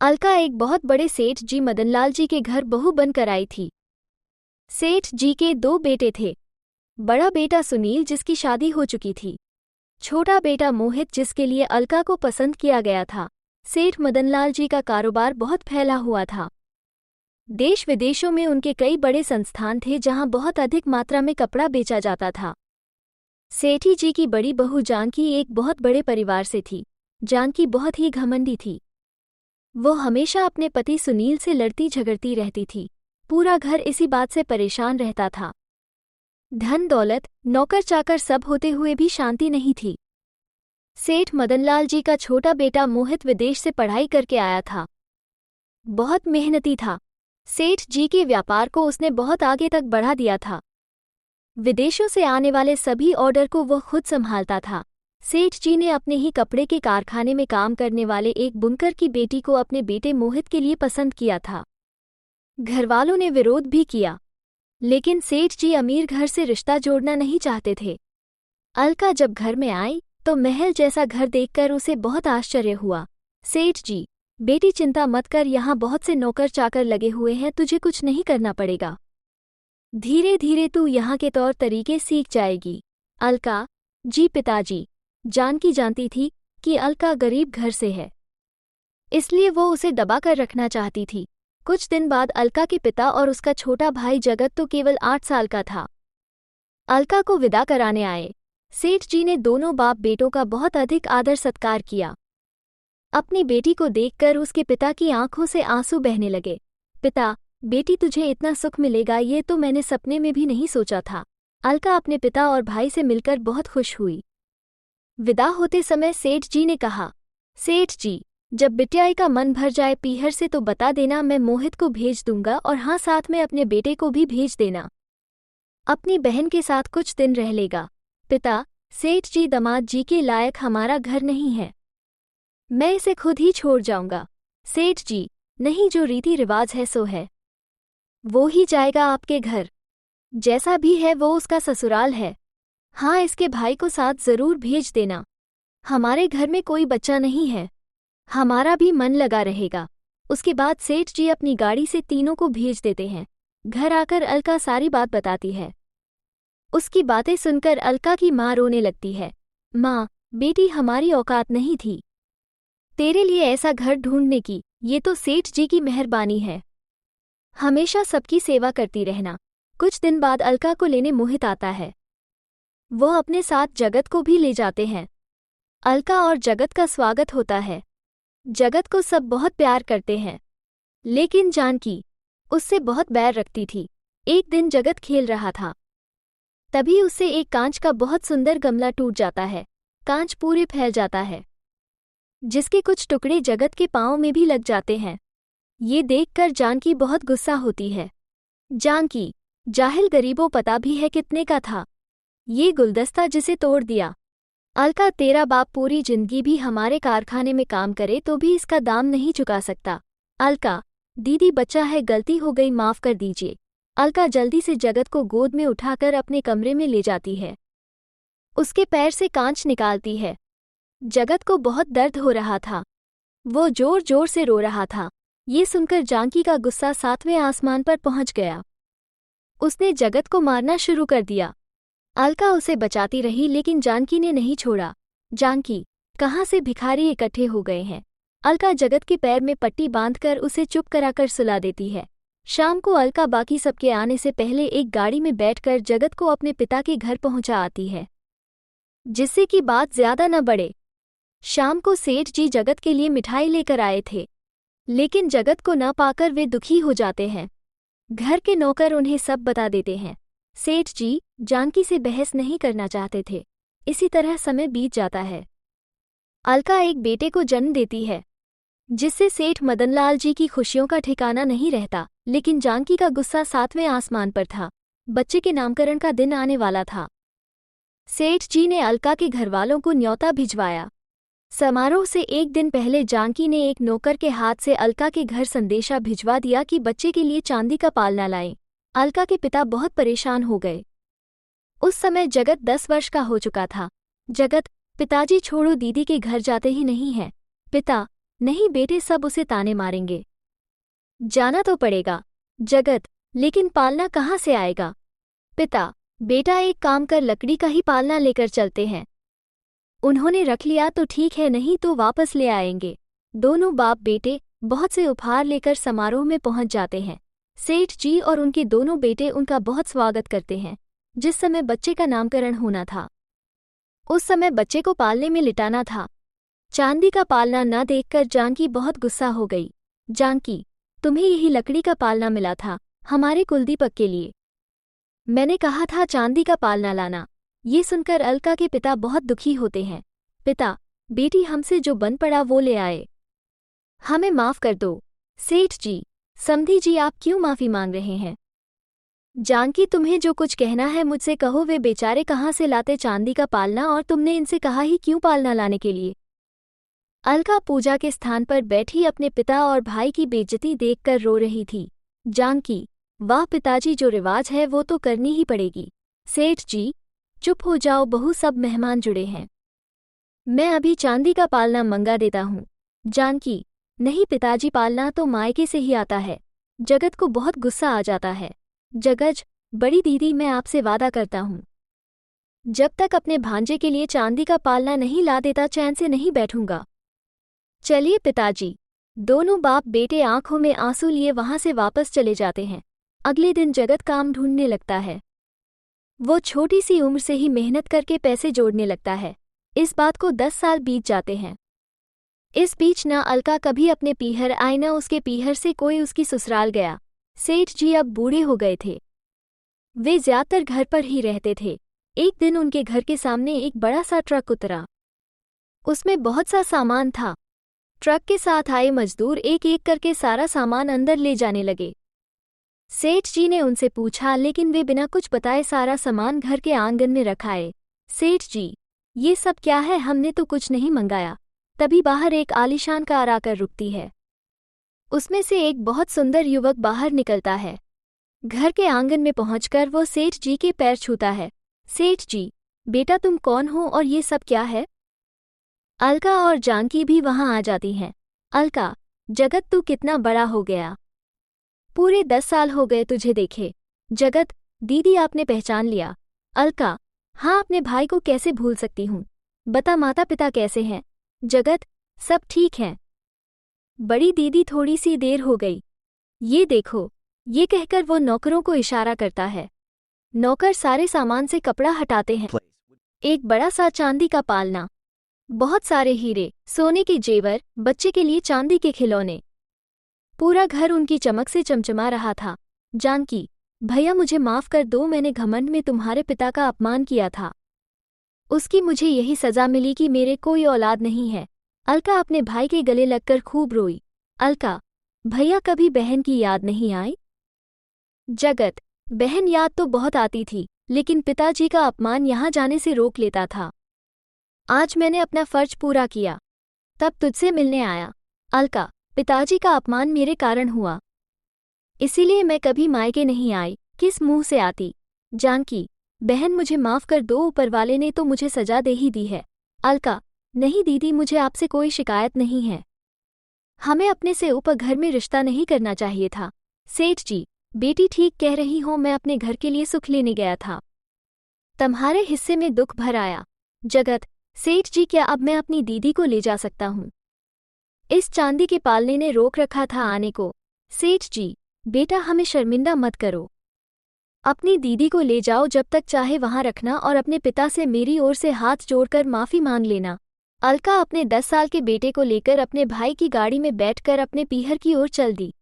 अलका एक बहुत बड़े सेठ जी मदनलाल जी के घर बहू बनकर आई थी। सेठ जी के 2 बेटे थे। बड़ा बेटा सुनील जिसकी शादी हो चुकी थी, छोटा बेटा मोहित जिसके लिए अलका को पसंद किया गया था। सेठ मदनलाल जी का कारोबार बहुत फैला हुआ था। देश विदेशों में उनके कई बड़े संस्थान थे जहां बहुत अधिक मात्रा में कपड़ा बेचा जाता था। सेठी जी की बड़ी बहू जानकी एक बहुत बड़े परिवार से थी। जानकी बहुत ही घमंडी थी। वो हमेशा अपने पति सुनील से लड़ती झगड़ती रहती थी। पूरा घर इसी बात से परेशान रहता था। धन दौलत, नौकर चाकर सब होते हुए भी शांति नहीं थी। सेठ मदनलाल जी का छोटा बेटा मोहित विदेश से पढ़ाई करके आया था। बहुत मेहनती था। सेठ जी के व्यापार को उसने बहुत आगे तक बढ़ा दिया था। विदेशों से आने वाले सभी ऑर्डर को वो खुद संभालता था। सेठ जी ने अपने ही कपड़े के कारखाने में काम करने वाले एक बुनकर की बेटी को अपने बेटे मोहित के लिए पसंद किया था। घरवालों ने विरोध भी किया, लेकिन सेठ जी अमीर घर से रिश्ता जोड़ना नहीं चाहते थे। अलका जब घर में आई तो महल जैसा घर देखकर उसे बहुत आश्चर्य हुआ। सेठ जी, बेटी चिंता मत कर, यहाँ बहुत से नौकर चाकर लगे हुए हैं, तुझे कुछ नहीं करना पड़ेगा। धीरे धीरे तू यहाँ के तौर तरीके सीख जाएगी। अलका, जी पिताजी। जानकी जानती थी कि अलका गरीब घर से है, इसलिए वो उसे दबाकर रखना चाहती थी। कुछ दिन बाद अलका के पिता और उसका छोटा भाई जगत तो केवल 8 साल का था, अलका को विदा कराने आए। सेठ जी ने दोनों बाप बेटों का बहुत अधिक आदर सत्कार किया। अपनी बेटी को देखकर उसके पिता की आंखों से आंसू बहने लगे। पिता, बेटी तुझे इतना सुख मिलेगा ये तो मैंने सपने में भी नहीं सोचा था। अलका अपने पिता और भाई से मिलकर बहुत खुश हुई। विदा होते समय सेठ जी ने कहा, सेठ जी, जब बिटियाई का मन भर जाए पीहर से तो बता देना, मैं मोहित को भेज दूंगा, और हाँ, साथ में अपने बेटे को भी भेज देना। अपनी बहन के साथ कुछ दिन रह लेगा। पिता, सेठ जी दामाद जी के लायक हमारा घर नहीं है, मैं इसे खुद ही छोड़ जाऊंगा। सेठ जी, नहीं, जो रीति रिवाज है सो है, वो ही जाएगा आपके घर। जैसा भी है वो उसका ससुराल है। हाँ, इसके भाई को साथ जरूर भेज देना। हमारे घर में कोई बच्चा नहीं है, हमारा भी मन लगा रहेगा। उसके बाद सेठ जी अपनी गाड़ी से तीनों को भेज देते हैं। घर आकर अलका सारी बात बताती है। उसकी बातें सुनकर अलका की माँ रोने लगती है। माँ, बेटी हमारी औकात नहीं थी तेरे लिए ऐसा घर ढूंढने की, ये तो सेठ जी की मेहरबानी है। हमेशा सबकी सेवा करती रहना। कुछ दिन बाद अलका को लेने मोहित आता है। वो अपने साथ जगत को भी ले जाते हैं। अलका और जगत का स्वागत होता है। जगत को सब बहुत प्यार करते हैं, लेकिन जानकी उससे बहुत बैर रखती थी। एक दिन जगत खेल रहा था, तभी उससे एक कांच का बहुत सुंदर गमला टूट जाता है। कांच पूरे फैल जाता है, जिसके कुछ टुकड़े जगत के पांव में भी लग जाते हैं। ये देखकर जानकी बहुत गुस्सा होती है। जानकी, जाहिल गरीबों, पता भी है कितने का था ये गुलदस्ता जिसे तोड़ दिया। अलका, तेरा बाप पूरी जिंदगी भी हमारे कारखाने में काम करे तो भी इसका दाम नहीं चुका सकता। अलका, दीदी बच्चा है, गलती हो गई, माफ कर दीजिए। अलका जल्दी से जगत को गोद में उठाकर अपने कमरे में ले जाती है। उसके पैर से कांच निकालती है। जगत को बहुत दर्द हो रहा था, वो जोर जोर से रो रहा था। ये सुनकर जानकी का गुस्सा 7वें आसमान पर पहुंच गया। उसने जगत को मारना शुरू कर दिया। अलका उसे बचाती रही, लेकिन जानकी ने नहीं छोड़ा। जानकी, कहाँ से भिखारी इकट्ठे हो गए हैं। अलका जगत के पैर में पट्टी बांधकर उसे चुप कराकर सुला देती है। शाम को अलका बाकी सबके आने से पहले एक गाड़ी में बैठकर जगत को अपने पिता के घर पहुंचा आती है, जिससे कि बात ज्यादा न बढ़े। शाम को सेठ जी जगत के लिए मिठाई लेकर आए थे, लेकिन जगत को न पाकर वे दुखी हो जाते हैं। घर के नौकर उन्हें सब बता देते हैं। सेठ जी जानकी से बहस नहीं करना चाहते थे। इसी तरह समय बीत जाता है। अलका एक बेटे को जन्म देती है, जिससे सेठ मदनलाल जी की खुशियों का ठिकाना नहीं रहता, लेकिन जानकी का गुस्सा 7वें आसमान पर था। बच्चे के नामकरण का दिन आने वाला था। सेठ जी ने अलका के घरवालों को न्योता भिजवाया। समारोह से एक दिन पहले जानकी ने एक नौकर के हाथ से अलका के घर संदेशा भिजवा दिया कि बच्चे के लिए चांदी का पालना लाएं। अलका के पिता बहुत परेशान हो गए। उस समय जगत 10 वर्ष का हो चुका था। जगत, पिताजी छोड़ो, दीदी के घर जाते ही नहीं है। पिता, नहीं बेटे, सब उसे ताने मारेंगे। जाना तो पड़ेगा। जगत, लेकिन पालना कहाँ से आएगा? पिता, बेटा एक काम कर, लकड़ी का ही पालना लेकर चलते हैं। उन्होंने रख लिया तो ठीक है, नहीं तो वापस ले आएंगे। दोनों बाप बेटे बहुत से उपहार लेकर समारोह में पहुंच जाते हैं। सेठ जी और उनके दोनों बेटे उनका बहुत स्वागत करते हैं। जिस समय बच्चे का नामकरण होना था, उस समय बच्चे को पालने में लिटाना था। चांदी का पालना न देखकर जानकी बहुत गुस्सा हो गई। जानकी, तुम्हें यही लकड़ी का पालना मिला था हमारे कुलदीपक के लिए। मैंने कहा था चांदी का पालना लाना। ये सुनकर अलका के पिता बहुत दुखी होते हैं। पिता, बेटी हमसे जो बन पड़ा वो ले आए, हमें माफ कर दो। सेठ जी, समधी जी, आप क्यों माफी मांग रहे हैं? जानकी, तुम्हें जो कुछ कहना है मुझसे कहो। वे बेचारे कहाँ से लाते चांदी का पालना, और तुमने इनसे कहा ही क्यों पालना लाने के लिए? अलका पूजा के स्थान पर बैठी अपने पिता और भाई की बेइज्जती देखकर रो रही थी। जानकी, वाह पिताजी, जो रिवाज है वो तो करनी ही पड़ेगी। सेठ जी, चुप हो जाओ बहू, सब मेहमान जुड़े हैं। मैं अभी चांदी का पालना मंगा देता हूँ। जानकी, नहीं पिताजी, पालना तो मायके से ही आता है। जगत को बहुत गुस्सा आ जाता है। जगज, बड़ी दीदी, मैं आपसे वादा करता हूँ, जब तक अपने भांजे के लिए चांदी का पालना नहीं ला देता चैन से नहीं बैठूंगा। चलिए पिताजी। दोनों बाप बेटे आंखों में आंसू लिए वहां से वापस चले जाते हैं। अगले दिन जगत काम ढूंढने लगता है। वो छोटी सी उम्र से ही मेहनत करके पैसे जोड़ने लगता है। इस बात को 10 साल बीत जाते हैं। इस बीच न अलका कभी अपने पीहर आई, न उसके पीहर से कोई उसकी ससुराल गया। सेठ जी अब बूढ़े हो गए थे। वे ज्यादातर घर पर ही रहते थे। एक दिन उनके घर के सामने एक बड़ा सा ट्रक उतरा। उसमें बहुत सा सामान था। ट्रक के साथ आए मजदूर एक एक करके सारा सामान अंदर ले जाने लगे। सेठ जी ने उनसे पूछा, लेकिन वे बिना कुछ बताए सारा सामान घर के आंगन में रखाए। सेठ जी, ये सब क्या है? हमने तो कुछ नहीं मंगाया। तभी बाहर एक आलीशान कार आकर रुकती है। उसमें से एक बहुत सुंदर युवक बाहर निकलता है। घर के आंगन में पहुंचकर वो सेठ जी के पैर छूता है। सेठ जी, बेटा तुम कौन हो और ये सब क्या है? अलका और जानकी भी वहां आ जाती हैं। अलका, जगत तू कितना बड़ा हो गया, पूरे 10 साल हो गए तुझे देखे। जगत, दीदी आपने पहचान लिया। अलका, हाँ, अपने भाई को कैसे भूल सकती हूँ। बता माता पिता कैसे हैं? जगत, सब ठीक हैं। बड़ी दीदी, थोड़ी सी देर हो गई। ये देखो, ये कहकर वो नौकरों को इशारा करता है। नौकर सारे सामान से कपड़ा हटाते हैं। एक बड़ा सा चांदी का पालना, बहुत सारे हीरे, सोने के जेवर, बच्चे के लिए चांदी के खिलौने। पूरा घर उनकी चमक से चमचमा रहा था। जानकी, भैया मुझे माफ कर दो, मैंने घमंड में तुम्हारे पिता का अपमान किया था। उसकी मुझे यही सजा मिली कि मेरे कोई औलाद नहीं है। अलका अपने भाई के गले लगकर खूब रोई। अलका, भैया कभी बहन की याद नहीं आई? जगत, बहन याद तो बहुत आती थी, लेकिन पिताजी का अपमान यहाँ जाने से रोक लेता था। आज मैंने अपना फर्ज पूरा किया, तब तुझसे मिलने आया। अलका, पिताजी का अपमान मेरे कारण हुआ, इसीलिए मैं कभी मायके नहीं आई। किस मुंह से आती? जानकी, बहन मुझे माफ कर दो, ऊपर वाले ने तो मुझे सजा दे ही दी है। अलका, नहीं दीदी, मुझे आपसे कोई शिकायत नहीं है। हमें अपने से ऊपर घर में रिश्ता नहीं करना चाहिए था। सेठ जी, बेटी ठीक कह रही हो, मैं अपने घर के लिए सुख लेने गया था, तुम्हारे हिस्से में दुख भर आया। जगत, सेठ जी, क्या अब मैं अपनी दीदी को ले जा सकता हूँ? इस चांदी के पालने ने रोक रखा था आने को। सेठ जी, बेटा हमें शर्मिंदा मत करो, अपनी दीदी को ले जाओ, जब तक चाहे वहां रखना, और अपने पिता से मेरी ओर से हाथ जोड़कर माफी मांग लेना। अलका अपने 10 साल के बेटे को लेकर अपने भाई की गाड़ी में बैठकर अपने पीहर की ओर चल दी।